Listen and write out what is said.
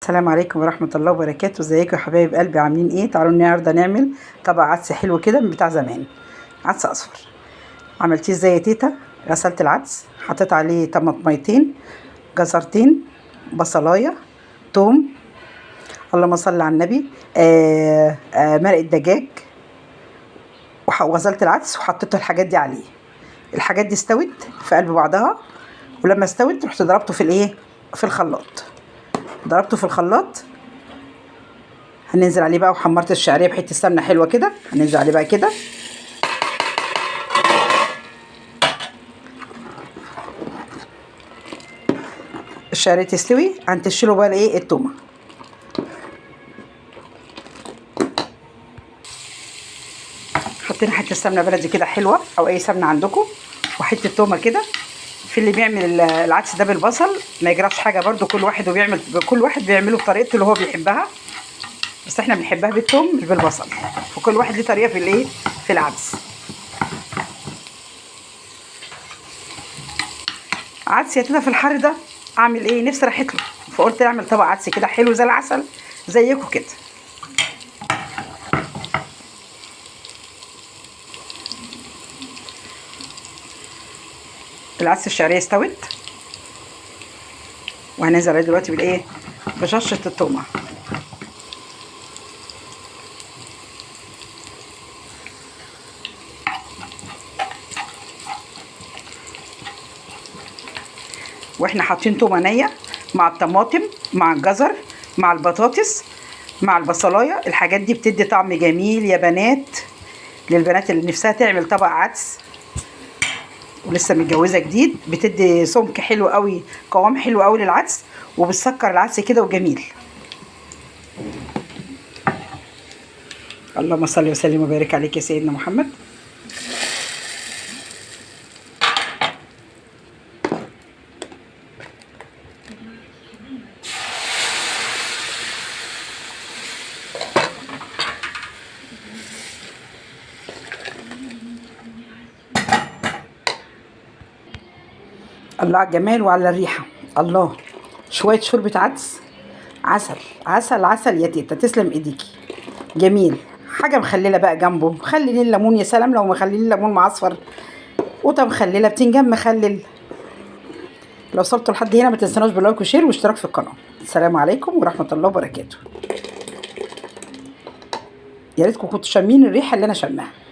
السلام عليكم ورحمة الله وبركاته. ازيكم يا حبايب قلبي، عاملين ايه؟ تعالوا النهارده نعمل طبق عدس حلو كده من بتاع زمان، عدس اصفر. عملتيه ازاي يا تيتا؟ غسلت العدس، حطيت عليه طماطميتين، جزرتين، بصلايه، توم، اللهم صل على النبي، مرقه دجاج، وغسلت العدس وحطيت الحاجات دي عليه. الحاجات دي استوت في قلب بعضها، ولما استوت رحت ضربته في الخلاط. ضربته في الخلاط. هننزل عليه بقى، وحمرت الشعريه بحته سمنه حلوه كده، هننزل عليه بقى كده. الشعريه تستوي، هنتشيله بقى الايه، التومه. حطينا حته سمنه بلدي كده حلوه، او اي سمنه عندكم، وحته تومه كده. في اللي بيعمل العدس ده بالبصل ما يجراش حاجه برده، كل واحد بيعمله بطريقته اللي هو بيحبها، بس احنا بنحبها بالثوم مش بالبصل، وكل واحد ليه طريقه في الايه، في العدس. عدس يا تيتا في الحر ده اعمل ايه؟ نفسي راحت له، فقلت اعمل طبق عدس كده حلو زي العسل زيكم كده. العدس الشعريه استوت، وهننزل عليه دلوقتي بالايه، بشرشه التومه. واحنا حاطين تومه نيه مع الطماطم مع الجزر مع البطاطس مع البصلايه، الحاجات دي بتدي طعم جميل يا بنات، للبنات اللي نفسها تعمل طبق عدس ولسه متجوزه جديد، بتدي سمك حلو قوي، قوام حلو قوي للعدس، وبتسكر العدس كده وجميل. اللهم صل وسلم وبارك عليك يا سيدنا محمد. الله على الجمال وعلى الريحه، الله. شويه شوربه عدس، عسل عسل عسل يا تيتا، تسلم ايديكي. جميل. حاجه مخلله بقى جنبه، مخللين الليمون، يا سلام لو مخللين ليمون معصفر، قوطه مخلله، بتنجان مخلل. لو وصلتوا لحد هنا ما تنسوناش باللايك وشير واشتراك في القناه. السلام عليكم ورحمه الله وبركاته. يا ريتكم كنتوا شامين الريحه اللي انا شماها.